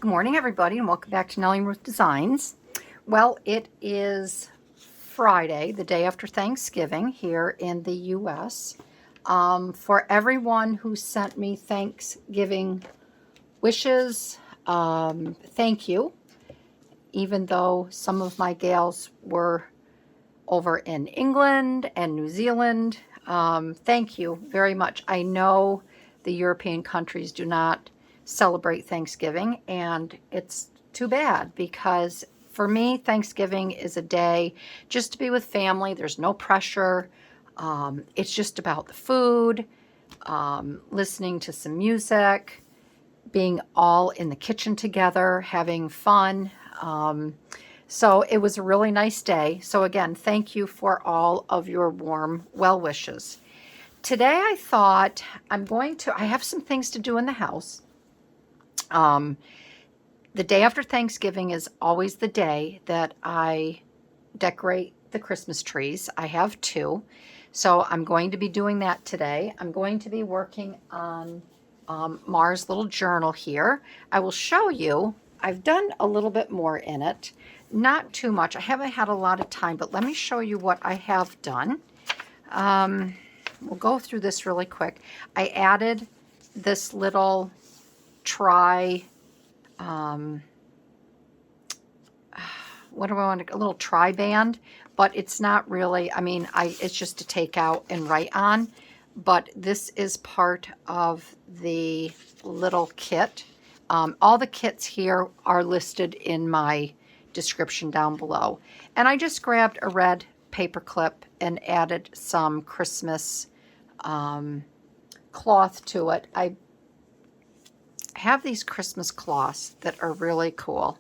Good morning, everybody, and welcome back to Nellie and Ruth Designs. Well, it is Friday, the day after Thanksgiving here in the U.S. For everyone who sent me Thanksgiving wishes, thank you. Even though some of my gals were over in England and New Zealand, thank you very much. I know the European countries do not celebrate Thanksgiving, and it's too bad because for me, Thanksgiving is a day just to be with family. There's no pressure. It's just about the food, listening to some music, being all in the kitchen together, having fun. So it was a really nice day. So again, thank you for all of your warm well wishes. Today I thought I have some things to do in the house. The day after Thanksgiving is always the day that I decorate the Christmas trees. I have two. So I'm going to be doing that today. I'm going to be working on Mars' little journal here. I will show you. I've done a little bit more in it. Not too much. I haven't had a lot of time, but let me show you what I have done. We'll go through this really quick. I added this little what do I want to, a little tri band, but it's not really, it's just to take out and write on, but this is part of the little kit. All the kits here are listed in my description down below. And I just grabbed a red paper clip and added some Christmas cloth to it. I have these Christmas cloths that are really cool.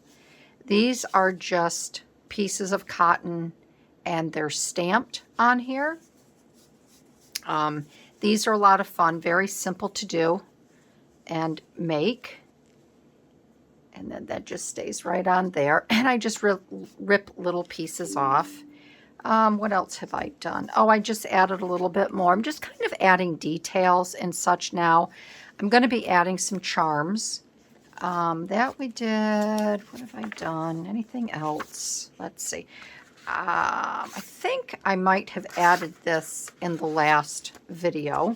These are just pieces of cotton and they're stamped on here. These are a lot of fun, very simple to do and make. And then that just stays right on there. And I just rip little pieces off. What else have I done? Oh, I just added a little bit more. I'm just kind of adding details and such now. I'm going to be adding some charms. That we did. What have I done? Anything else? Let's see. I think I might have added this in the last video.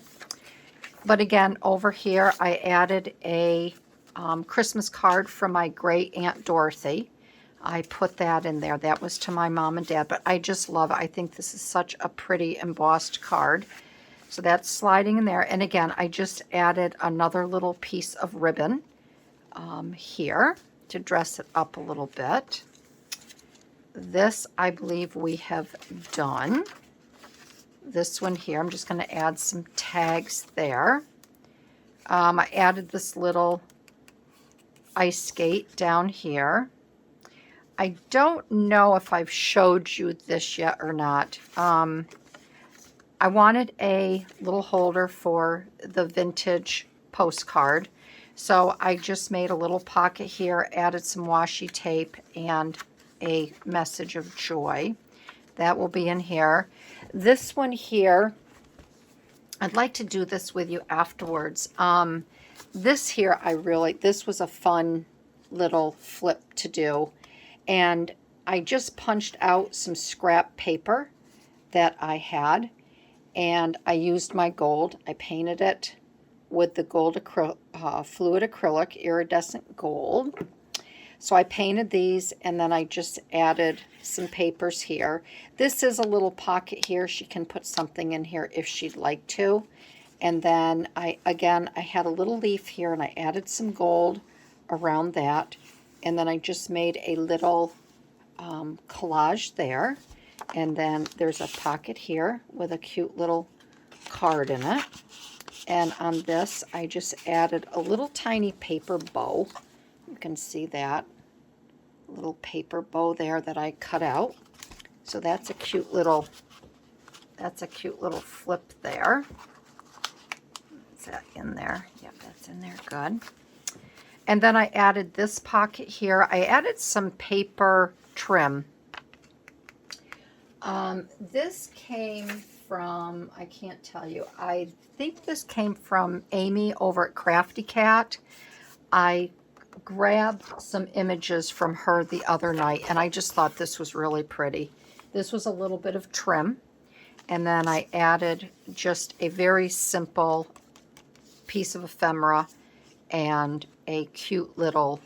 But again, over here, I added a Christmas card from my great Aunt Dorothy. I put that in there. That was to my mom and dad, but I just love it. I think this is such a pretty embossed card. So that's sliding in there. And again, I just added another little piece of ribbon here to dress it up a little bit. This, I believe we have done. This one here, I'm just going to add some tags there. I added this little ice skate down here. I don't know if I've showed you this yet or not. I wanted a little holder for the vintage postcard. So I just made a little pocket here, added some washi tape and a message of joy. That will be in here. This one here, I'd like to do this with you afterwards. This here, this was a fun little flip to do. And I just punched out some scrap paper that I had. And I used my gold. I painted it with the gold fluid acrylic, iridescent gold. So I painted these, and then I just added some papers here. This is a little pocket here. She can put something in here if she'd like to. And then I had a little leaf here, and I added some gold around that. And then I just made a little collage there. And then there's a pocket here with a cute little card in it. And on this, I just added a little tiny paper bow. You can see that little paper bow there that I cut out. So that's a cute little flip there. Is that in there? Yep, that's in there. Good. And then I added this pocket here. I added some paper trim. This came from, I can't tell you, I think this came from Amy over at Crafty Cat. I grabbed some images from her the other night, and I just thought this was really pretty. This was a little bit of trim, and then I added just a very simple piece of ephemera and a cute little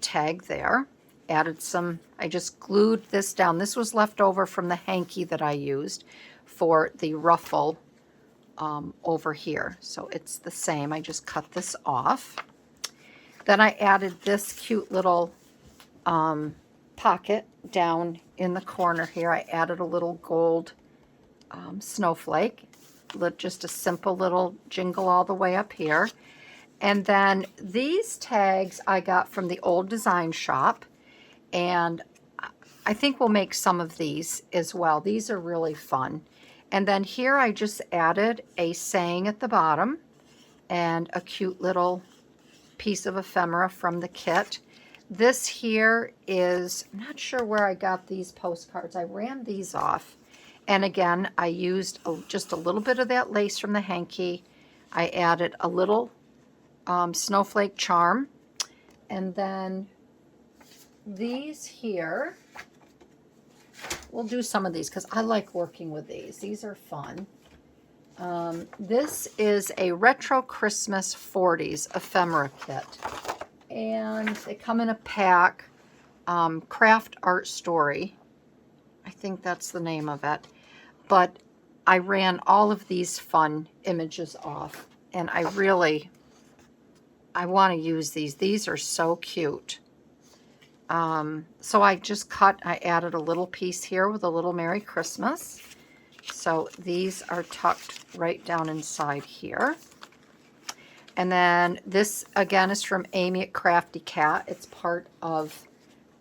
tag there. Added some, I just glued this down. This was left over from the hanky that I used for the ruffle over here. So it's the same. I just cut this off. Then I added this cute little pocket down in the corner here. I added a little gold snowflake, just a simple little jingle all the way up here. And then these tags I got from the old design shop, and I think we'll make some of these as well. These are really fun. And then here I just added a saying at the bottom and a cute little piece of ephemera from the kit. This here is, I'm not sure where I got these postcards. I ran these off. And again, I used just a little bit of that lace from the hanky. I added a little snowflake charm. And then these here, we'll do some of these because I like working with these. These are fun. This is a Retro Christmas 40s ephemera kit. And they come in a pack. Craft Art Story. I think that's the name of it. But I ran all of these fun images off. And I want to use these. These are so cute. So I just I added a little piece here with a little Merry Christmas. So these are tucked right down inside here. And then this again is from Amy at Crafty Cat. It's part of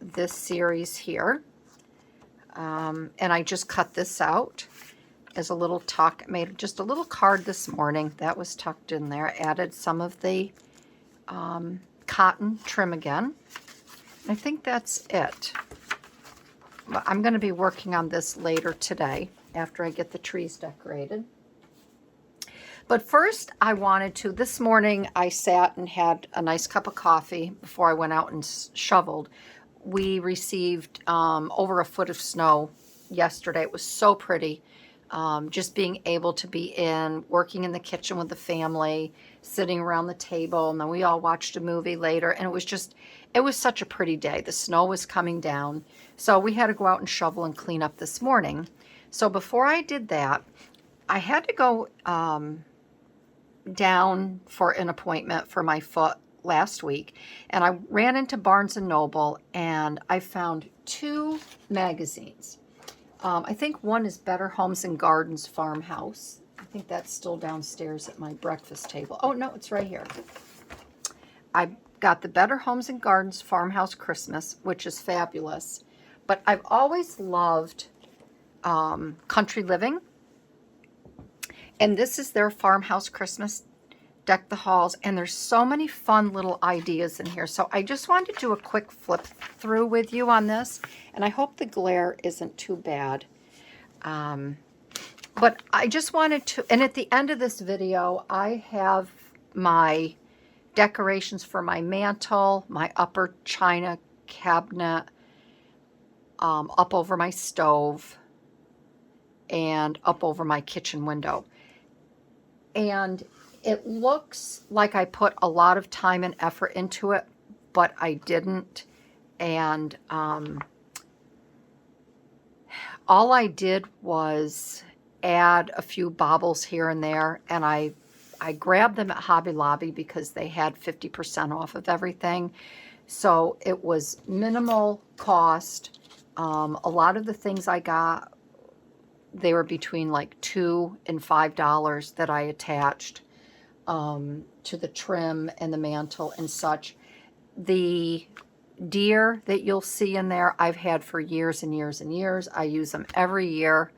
this series here. And I just cut this out as a little tuck. Made just a little card this morning. That was tucked in there. Added some of the cotton trim again. I think that's it. I'm going to be working on this later today after I get the trees decorated. But first I wanted to, this morning I sat and had a nice cup of coffee before I went out and shoveled. We received over a foot of snow yesterday. It was so pretty. Just being able to be working in the kitchen with the family, sitting around the table, and then we all watched a movie later, and it was such a pretty day. The snow was coming down, so we had to go out and shovel and clean up this morning. So before I did that, I had to go down for an appointment for my foot last week, and I ran into Barnes & Noble, and I found 2 magazines. I think one is Better Homes and Gardens Farmhouse. I think that's still downstairs at my breakfast table. Oh, no, it's right here. I got the Better Homes and Gardens Farmhouse Christmas, which is fabulous. But I've always loved Country Living. And this is their Farmhouse Christmas, Deck the Halls. And there's so many fun little ideas in here. So I just wanted to do a quick flip through with you on this. And I hope the glare isn't too bad. But I just wanted to, and at the end of this video, I have my decorations for my mantle, my upper china cabinet, up over my stove, and up over my kitchen window. And it looks like I put a lot of time and effort into it, but I didn't. And all I did was add a few baubles here and there, and I grabbed them at Hobby Lobby because they had 50% off of everything. So it was minimal cost. A lot of the things I got, they were between like $2 and $5 that I attached to the trim and the mantle and such. The deer that you'll see in there, I've had for years and years and years. I use them every year.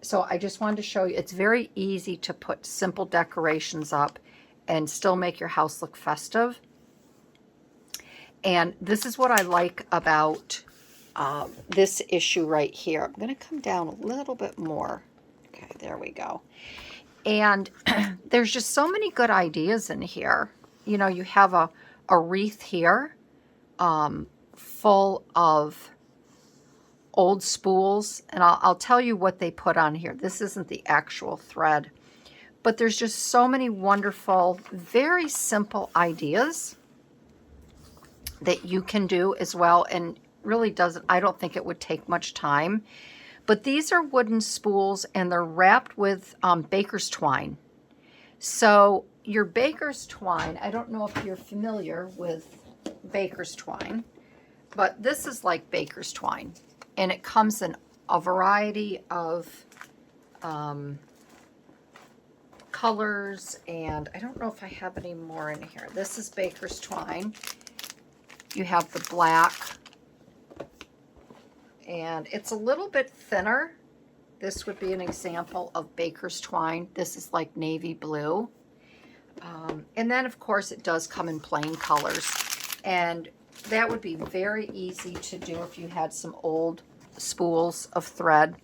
So I just wanted to show you, it's very easy to put simple decorations up and still make your house look festive. And this is what I like about this issue right here. I'm going to come down a little bit more. Okay, there we go. And there's just so many good ideas in here. you know, you have a wreath here full of old spools, and I'll tell you what they put on here. This isn't the actual thread, but there's just so many wonderful, very simple ideas that you can do as well, and really doesn't, I don't think it would take much time. But these are wooden spools, and they're wrapped with baker's twine. So your baker's twine, I don't know if you're familiar with baker's twine, but this is like baker's twine, and it comes in a variety of colors, and I don't know if I have any more in here. This is baker's twine. You have the black, and it's a little bit thinner. This would be an example of baker's twine. This is like navy blue. And then, of course, it does come in plain colors. And that would be very easy to do if you had some old spools of thread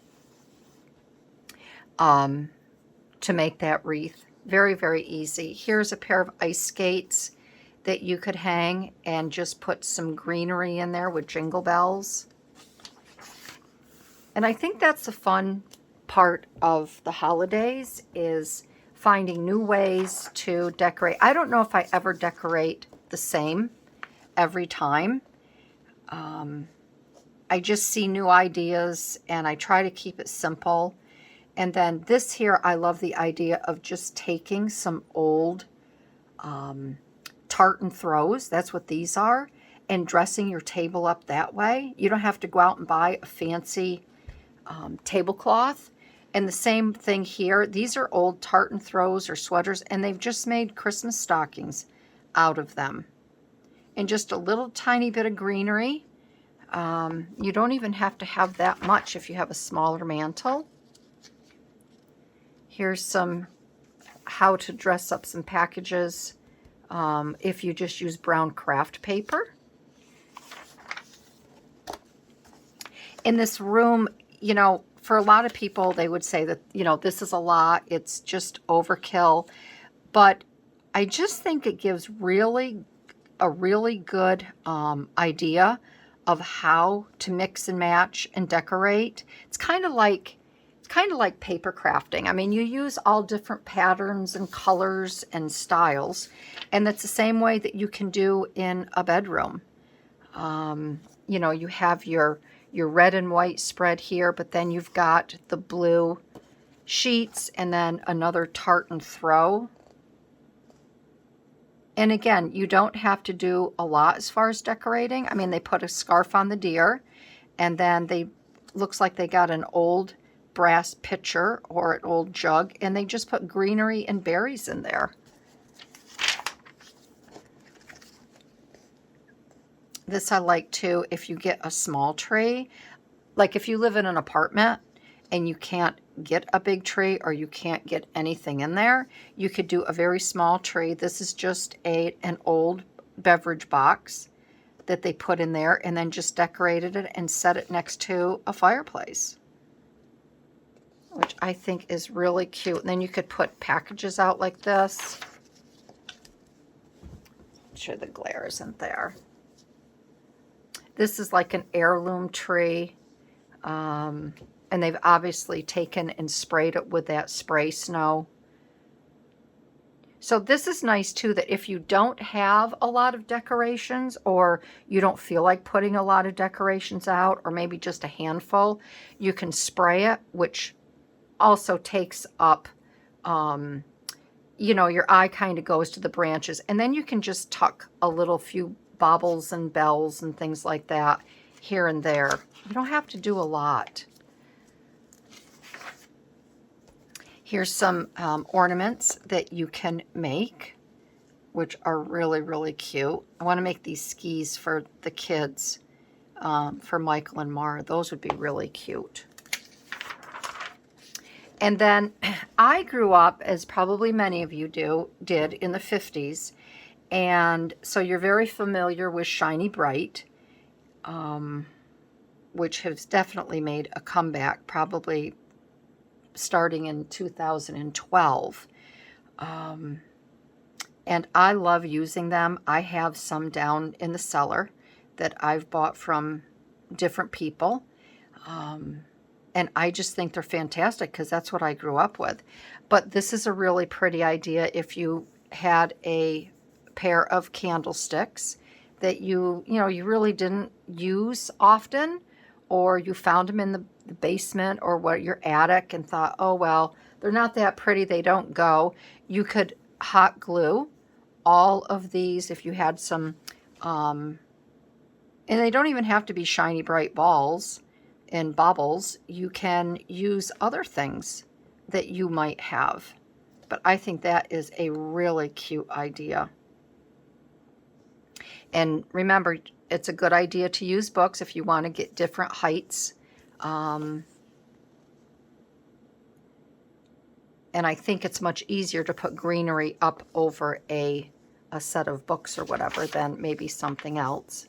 to make that wreath. Very, very easy. Here's a pair of ice skates that you could hang and just put some greenery in there with jingle bells. And I think that's the fun part of the holidays, is finding new ways to decorate. I don't know if I ever decorate the same every time. I just see new ideas, and I try to keep it simple. And then this here, I love the idea of just taking some old tartan throws, that's what these are, and dressing your table up that way. You don't have to go out and buy a fancy tablecloth. And the same thing here. These are old tartan throws or sweaters, and they've just made Christmas stockings out of them. And just a little tiny bit of greenery. You don't even have to have that much if you have a smaller mantle. Here's some how to dress up some packages if you just use brown craft paper. In this room, you know, for a lot of people, they would say that, you know, this is a lot, it's just overkill. But I just think it gives a really good idea of how to mix and match and decorate. It's kind of like paper crafting. I mean, you use all different patterns and colors and styles, and that's the same way that you can do in a bedroom. You know, you have your red and white spread here, but then you've got the blue sheets and then another tartan throw. And again, you don't have to do a lot as far as decorating. I mean, they put a scarf on the deer, and then looks like they got an old brass pitcher or an old jug, and they just put greenery and berries in there. This I like too, if you get a small tree. Like if you live in an apartment and you can't get a big tree, or you can't get anything in there, you could do a very small tree. This is just an old beverage box that they put in there, and then just decorated it and set it next to a fireplace, which I think is really cute. And then you could put packages out like this. I'm sure the glare isn't there. This is like an heirloom tree. And they've obviously taken and sprayed it with that spray snow. So this is nice too, that if you don't have a lot of decorations, or you don't feel like putting a lot of decorations out, or maybe just a handful, you can spray it, which also takes up, you know, your eye kind of goes to the branches. And then you can just tuck a little few baubles and bells and things like that here and there. You don't have to do a lot. Here's some ornaments that you can make, which are really, really cute. I want to make these skis for the kids, for Michael and Mara. Those would be really cute. And then I grew up, as probably many of you did, in the 50s. And so you're very familiar with Shiny Bright, which has definitely made a comeback, probably starting in 2012. And I love using them. I have some down in the cellar that I've bought from different people. And I just think they're fantastic because that's what I grew up with. But this is a really pretty idea if you had a pair of candlesticks that you really didn't use often, or you found them in the basement or what, your attic, and thought, oh, well, they're not that pretty, they don't go. You could hot glue all of these if you had some, and they don't even have to be shiny bright balls and baubles. You can use other things that you might have. But I think that is a really cute idea. And remember, it's a good idea to use books if you want to get different heights. And I think it's much easier to put greenery up over a set of books or whatever than maybe something else.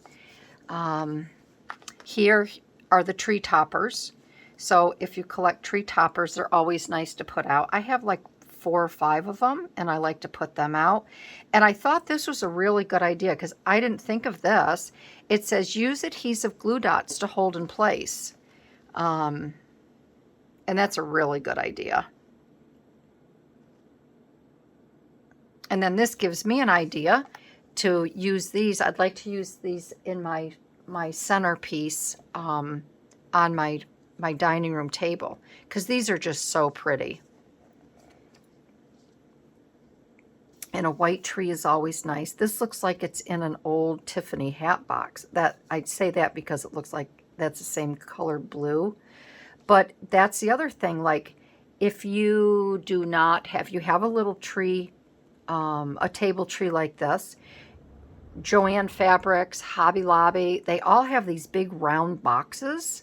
Here are the tree toppers. So if you collect tree toppers, they're always nice to put out. I have like 4 or 5 of them, and I like to put them out. And I thought this was a really good idea because I didn't think of this. It says use adhesive glue dots to hold in place. And that's a really good idea. And then this gives me an idea to use these. I'd like to use these in my centerpiece on my dining room table because these are just so pretty. And a white tree is always nice. This looks like it's in an old Tiffany hat box. That I'd say that because it looks like that's the same color blue. But that's the other thing. Like if you do not have, you have a little tree, a table tree like this, Joann Fabrics, Hobby Lobby, they all have these big round boxes.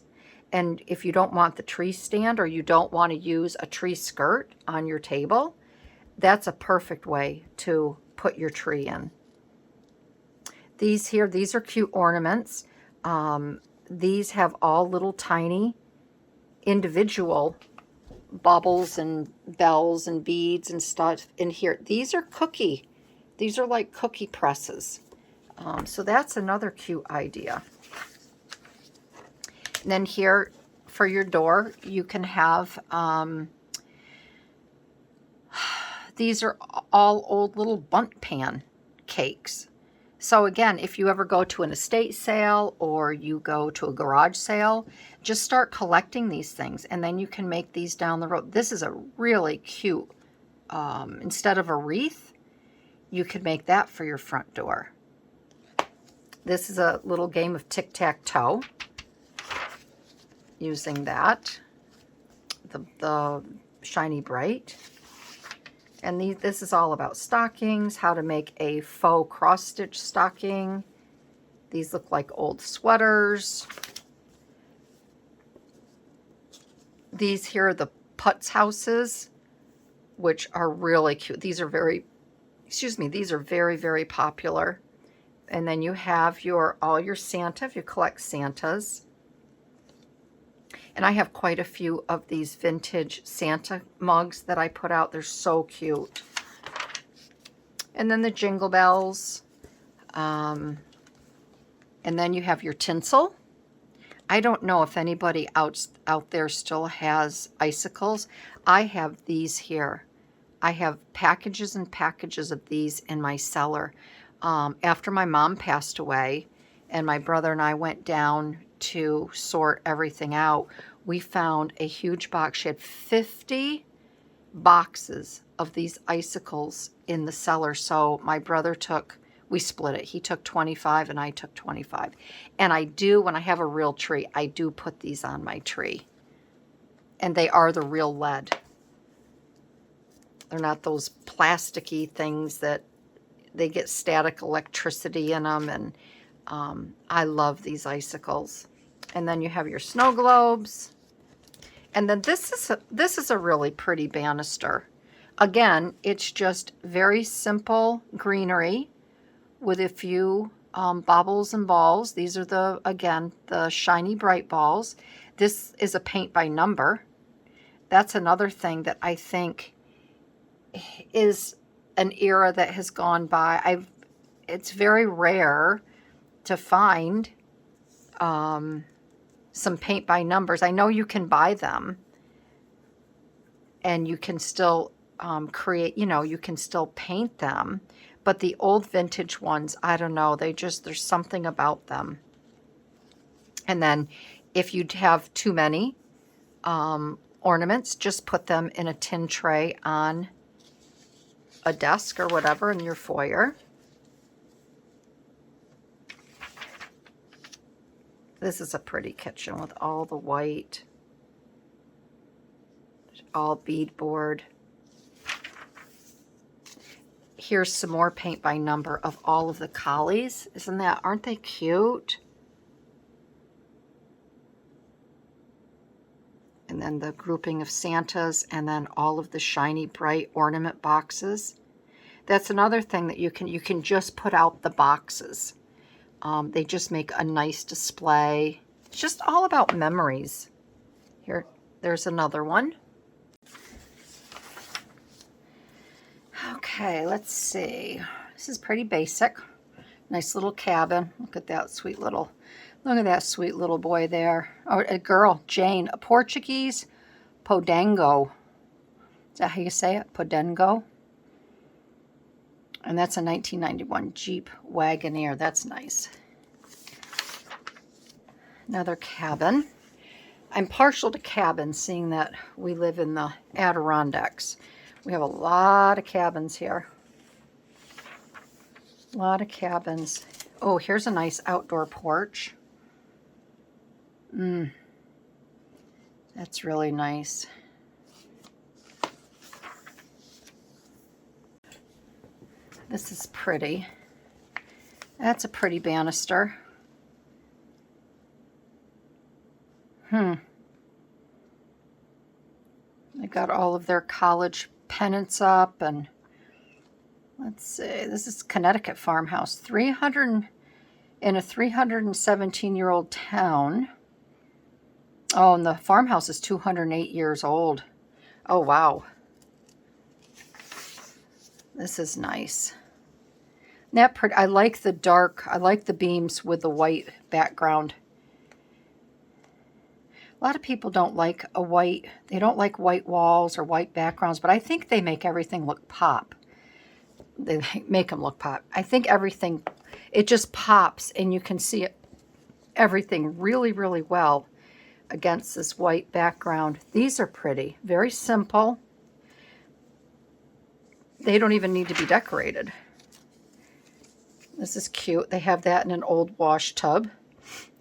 And if you don't want the tree stand or you don't want to use a tree skirt on your table, that's a perfect way to put your tree in. These here, these are cute ornaments. These have all little tiny individual bubbles and bells and beads and stuff in here. These are these are like cookie presses. So that's another cute idea. And then here for your door, you can have, these are all old little bundt pan cakes. So again, if you ever go to an estate sale or you go to a garage sale, just start collecting these things and then you can make these down the road. This is a really cute, instead of a wreath, you could make that for your front door. This is a little game of tic-tac-toe using that, the shiny bright. And this is all about stockings, how to make a faux cross-stitch stocking. These look like old sweaters. These here are the putz houses, which are really cute. These are very, these are very, very popular. And then you have all your Santa, if you collect Santas. And I have quite a few of these vintage Santa mugs that I put out. They're so cute. And then the jingle bells. And then you have your tinsel. I don't know if anybody out there still has icicles. I have these here. I have packages and packages of these in my cellar. After my mom passed away and my brother and I went down to sort everything out, we found a huge box. She had 50 boxes of these icicles in the cellar. So my brother we split it. He took 25 and I took 25. And I do, when I have a real tree, I do put these on my tree. And they are the real lead. They're not those plasticky things that they get static electricity in them. And I love these icicles. And then you have your snow globes. And then this is a really pretty banister. Again, it's just very simple greenery with a few baubles and balls. These are the shiny bright balls. This is a paint by number. That's another thing that I think is an era that has gone by. It's very rare to find some paint by numbers. I know you can buy them, and you can still create, you can still paint them. But the old vintage ones, I don't know, there's something about them. And then if you have too many ornaments, just put them in a tin tray on a desk or whatever in your foyer. This is a pretty kitchen with all the white, all beadboard. Here's some more paint by number of all of the collies. Aren't they cute? And then the grouping of Santas, and then all of the shiny bright ornament boxes. That's another thing that you can just put out the boxes. They just make a nice display. It's just all about memories. There's another one. Okay, let's see. This is pretty basic. Nice little cabin. Look at that sweet little boy there. Oh, a girl, Jane, a Portuguese Podengo. Is that how you say it? Podengo? And that's a 1991 Jeep Wagoneer. That's nice. Another cabin. I'm partial to cabins, seeing that we live in the Adirondacks. We have a lot of cabins here. A lot of cabins. Oh, here's a nice outdoor porch. That's really nice. This is pretty. That's a pretty banister. They got all of their college pennants up, and let's see, this is Connecticut farmhouse. 300 in a 317-year-old town. Oh, and the farmhouse is 208 years old. Oh, wow. This is nice. That pretty. I like the dark. I like the beams with the white background. A lot of people don't like they don't like white walls or white backgrounds, but I think they make everything look pop. They make them look pop. I think everything, it just pops, and you can see everything really, really well against this white background. These are pretty, very simple. They don't even need to be decorated. This is cute. They have that in an old wash tub.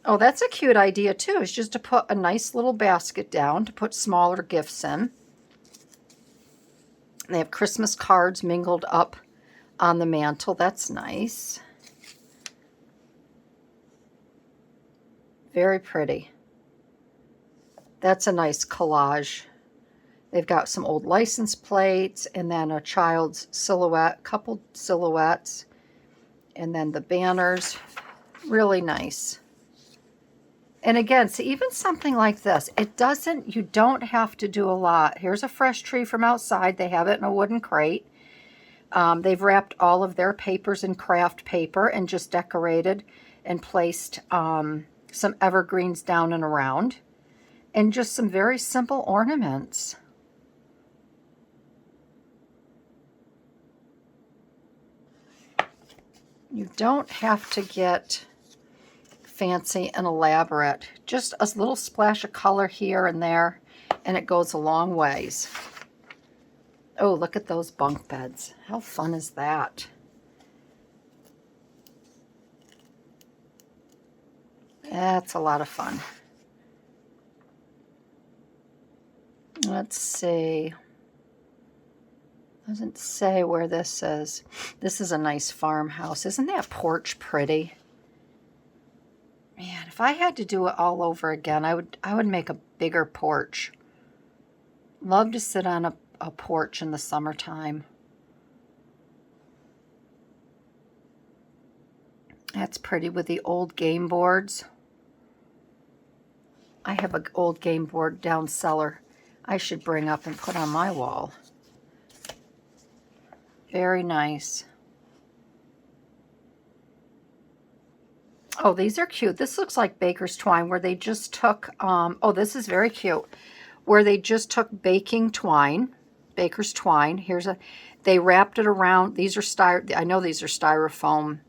Oh, that's a cute idea too, is just to put a nice little basket down to put smaller gifts in. They have Christmas cards mingled up on the mantle. That's nice. Very pretty. That's a nice collage. They've got some old license plates, and then a child's silhouette, couple silhouettes, and then the banners. Really nice. And again, so even something like this, you don't have to do a lot. Here's a fresh tree from outside. They have it in a wooden crate. They've wrapped all of their papers in craft paper and just decorated and placed some evergreens down and around. And just some very simple ornaments. You don't have to get fancy and elaborate. Just a little splash of color here and there, and it goes a long ways. Oh, look at those bunk beds. How fun is that? That's a lot of fun. Let's see. Doesn't say where this is. This is a nice farmhouse. Isn't that porch pretty? Man, if I had to do it all over again, I would make a bigger porch. Love to sit on a porch in the summertime. That's pretty with the old game boards. I have an old game board down cellar I should bring up and put on my wall. Very nice. Oh, these are cute. This looks like baker's twine where they just took, oh, this is very cute, where they just took baking twine, baker's twine. They wrapped it around, I know these are styrofoam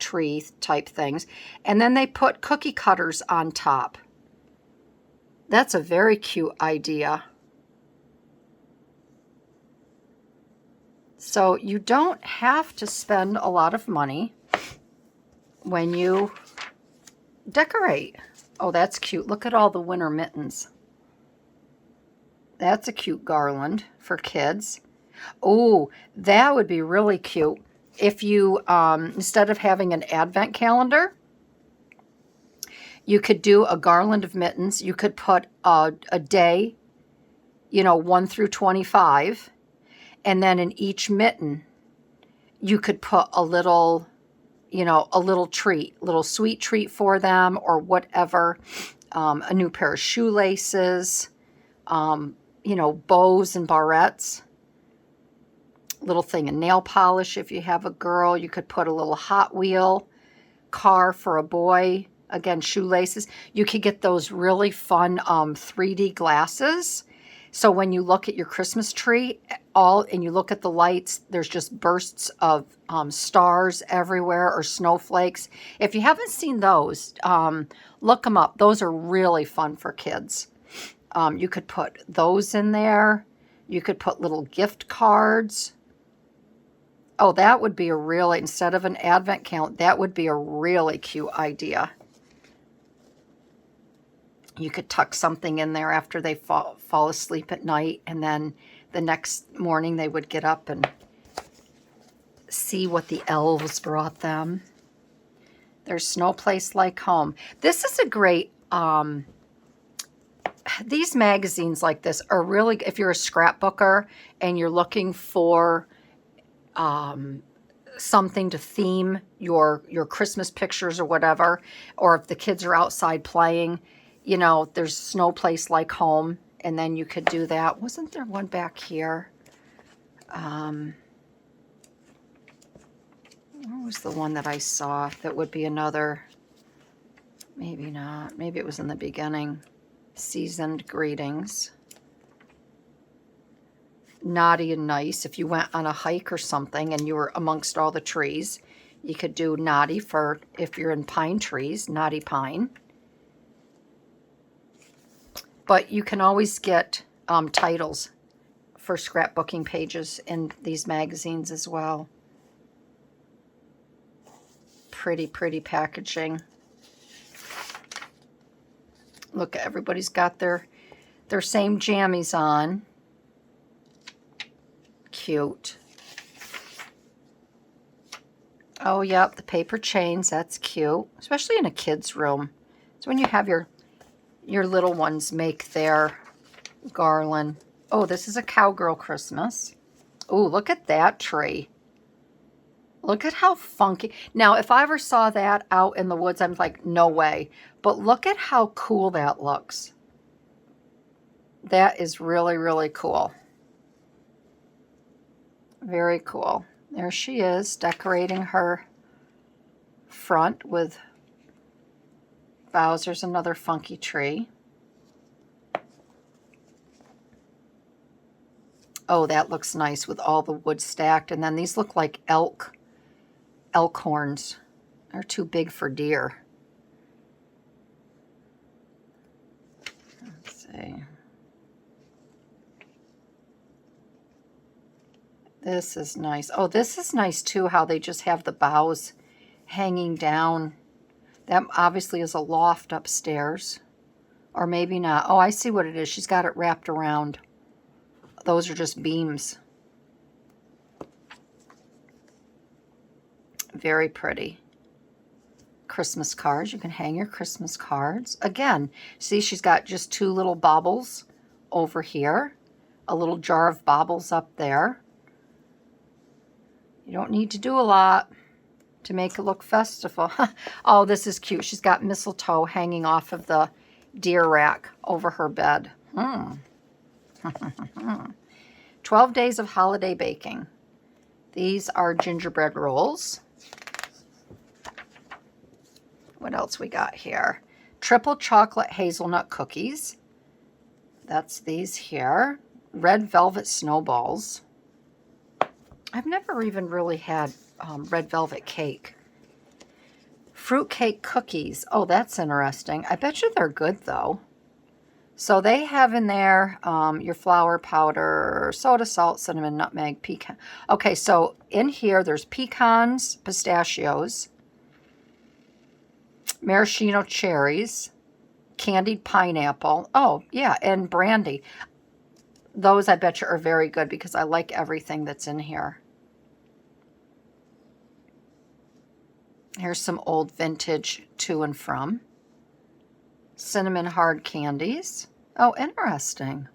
tree type things. And then they put cookie cutters on top. That's a very cute idea. So you don't have to spend a lot of money when you decorate. Oh, that's cute. Look at all the winter mittens. That's a cute garland for kids. Oh, that would be really cute if you, instead of having an advent calendar, you could do a garland of mittens. You could put a day, 1 through 25, and then in each mitten, you could put a little, a little treat, little sweet treat for them or whatever, a new pair of shoelaces, bows and barrettes, little thing of nail polish. If you have a girl, you could put a little Hot Wheel car for a boy. Again, shoelaces. You could get those really fun 3D glasses. So when you look at your Christmas tree, and you look at the lights, there's just bursts of stars everywhere or snowflakes. If you haven't seen those, look them up. Those are really fun for kids. You could put those in there. You could put little gift cards. Oh, that would be instead of an advent calendar, that would be a really cute idea. You could tuck something in there after they fall asleep at night, and then the next morning they would get up and see what the elves brought them. There's no place like home. This is a great, these magazines like this are really, if you're a scrapbooker and you're looking for something to theme your Christmas pictures or whatever, or if the kids are outside playing, there's no place like home, and then you could do that. Wasn't there one back here? Where was the one that I saw that would be another? Maybe not. Maybe it was in the beginning. Seasoned greetings. Naughty and nice. If you went on a hike or something and you were amongst all the trees, you could do naughty for if you're in pine trees, naughty pine. But you can always get titles for scrapbooking pages in these magazines as well. Pretty, pretty packaging. Look, everybody's got their same jammies on. Cute. Oh, yep, the paper chains. That's cute, especially in a kid's room. So when you have your little ones make their garland. Oh, this is a cowgirl Christmas. Oh, look at that tree. Look at how funky. Now, if I ever saw that out in the woods, I'm like, no way. But look at how cool that looks. That is really, really cool. Very cool. There she is, decorating her front with boughs. There's another funky tree. Oh, that looks nice with all the wood stacked. And then these look like elk horns. They're too big for deer. Let's see. This is nice. Oh, this is nice too, how they just have the boughs hanging down. That obviously is a loft upstairs. Or maybe not. Oh, I see what it is. She's got it wrapped around. Those are just beams. Very pretty. Christmas cards. You can hang your Christmas cards. Again, see, she's got just 2 little baubles over here. A little jar of baubles up there. You don't need to do a lot to make it look festival. Oh, this is cute. She's got mistletoe hanging off of the deer rack over her bed. 12 days of holiday baking. These are gingerbread rolls. What else we got here? Triple chocolate hazelnut cookies. That's these here. Red velvet snowballs. I've never even really had red velvet cake. Fruit cake cookies. Oh, that's interesting. I bet you they're good, though. So they have in there your flour powder, soda, salt, cinnamon, nutmeg, pecan. Okay, so in here there's pecans, pistachios, maraschino cherries, candied pineapple. Oh, yeah, and brandy. Those I bet you are very good because I like everything that's in here. Here's some old vintage to and from. Cinnamon hard candies. Oh, interesting.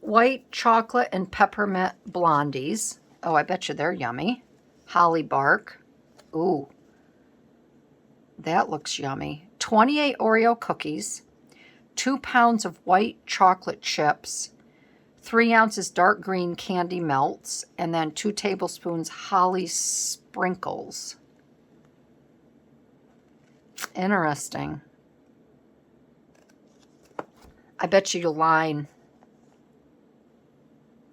White chocolate and peppermint blondies. Oh, I bet you they're yummy. Holly bark. Ooh, that looks yummy. 28 Oreo cookies. 2 pounds of white chocolate chips. 3 ounces dark green candy melts. And then 2 tablespoons holly sprinkles. Interesting. I bet you line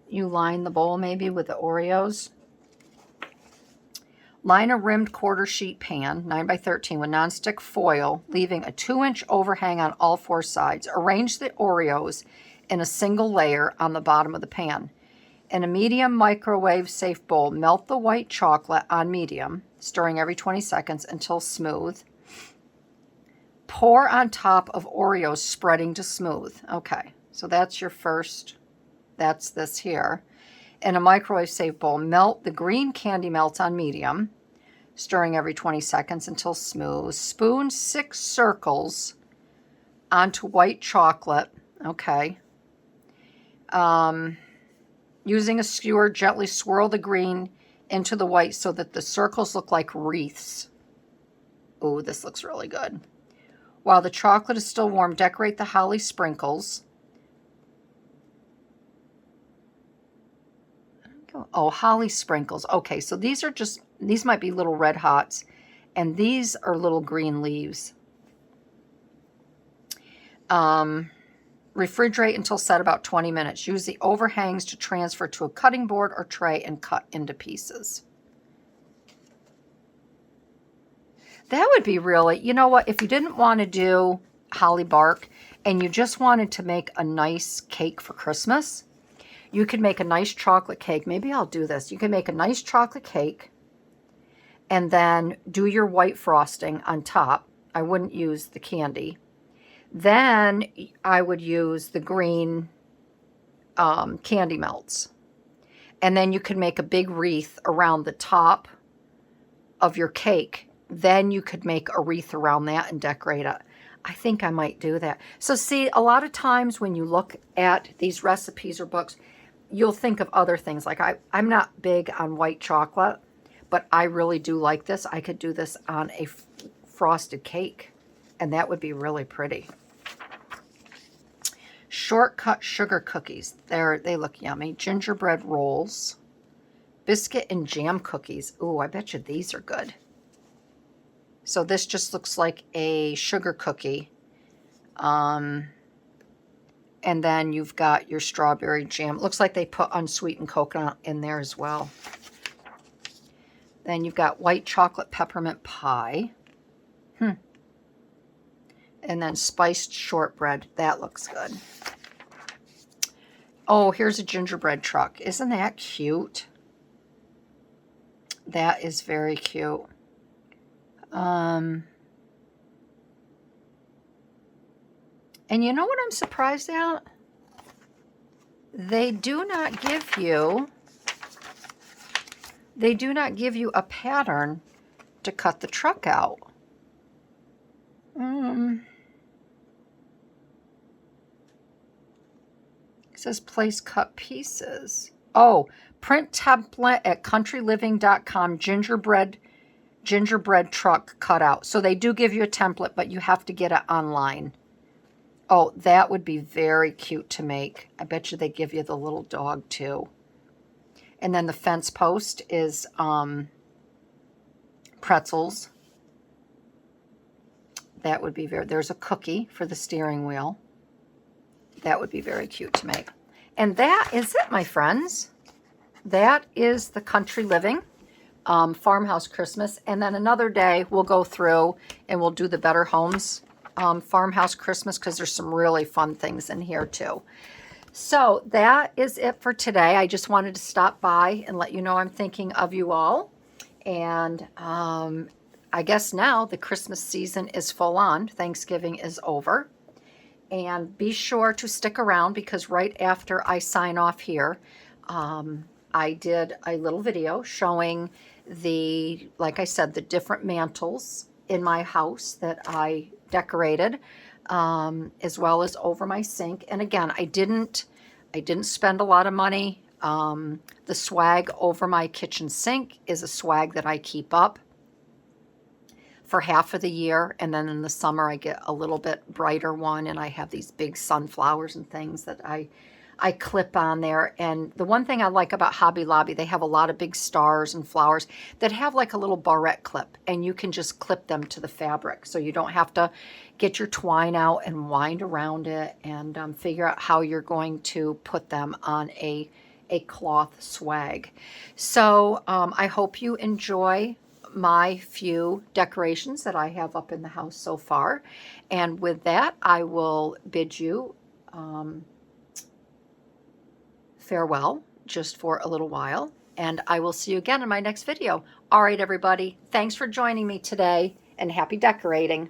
the bowl maybe with the Oreos. Line a rimmed quarter sheet pan, 9 by 13, with nonstick foil, leaving a 2-inch overhang on all 4 sides. Arrange the Oreos in a single layer on the bottom of the pan. In a medium microwave safe bowl, melt the white chocolate on medium, stirring every 20 seconds until smooth. Pour on top of Oreos, spreading to smooth. Okay, so that's your first. That's this here. In a microwave safe bowl, melt the green candy melts on medium, stirring every 20 seconds until smooth. Spoon 6 circles onto white chocolate. Okay. Using a skewer, gently swirl the green into the white so that the circles look like wreaths. Ooh, this looks really good. While the chocolate is still warm, decorate the holly sprinkles. Oh, holly sprinkles. Okay, so these might be little red hots, and these are little green leaves. Refrigerate until set about 20 minutes. Use the overhangs to transfer to a cutting board or tray and cut into pieces. That would be really, you know what, if you didn't want to do holly bark and you just wanted to make a nice cake for Christmas, you could make a nice chocolate cake. Maybe I'll do this. You can make a nice chocolate cake and then do your white frosting on top. I wouldn't use the candy. Then I would use the green candy melts. And then you could make a big wreath around the top of your cake. Then you could make a wreath around that and decorate it. I think I might do that. So see, a lot of times when you look at these recipes or books, you'll think of other things. Like I'm not big on white chocolate, but I really do like this. I could do this on a frosted cake, and that would be really pretty. Shortcut sugar cookies. They look yummy. Gingerbread rolls. Biscuit and jam cookies. Ooh, I bet you these are good. So this just looks like a sugar cookie. And then you've got your strawberry jam. It looks like they put unsweetened coconut in there as well. Then you've got white chocolate peppermint pie. And then spiced shortbread. That looks good. Oh, here's a gingerbread truck. Isn't that cute? That is very cute. And you know what I'm surprised at? They do not give you a pattern to cut the truck out. It says place cut pieces. Oh, print template at countryliving.com, gingerbread truck cutout. So they do give you a template, but you have to get it online. Oh, that would be very cute to make. I bet you they give you the little dog too. And then the fence post is pretzels. That would be there's a cookie for the steering wheel. That would be very cute to make. And that is it, my friends. That is the country living farmhouse Christmas. And then another day we'll go through and we'll do the Better Homes farmhouse Christmas, because there's some really fun things in here too. So that is it for today. I just wanted to stop by and let you know I'm thinking of you all. And I guess now the Christmas season is full on. Thanksgiving is over. And be sure to stick around, because right after I sign off here, I did a little video showing the, like I said, the different mantles in my house that I decorated, as well as over my sink. And again, I didn't spend a lot of money. The swag over my kitchen sink is a swag that I keep up for half of the year, and then in the summer I get a little bit brighter one, and I have these big sunflowers and things that I clip on there. And the one thing I like about Hobby Lobby, they have a lot of big stars and flowers that have like a little barrette clip, and you can just clip them to the fabric, so you don't have to get your twine out and wind around it and figure out how you're going to put them on a cloth swag. So I hope you enjoy my few decorations that I have up in the house so far. And with that, I will bid you farewell just for a little while, and I will see you again in my next video. All right, everybody, thanks for joining me today, and happy decorating.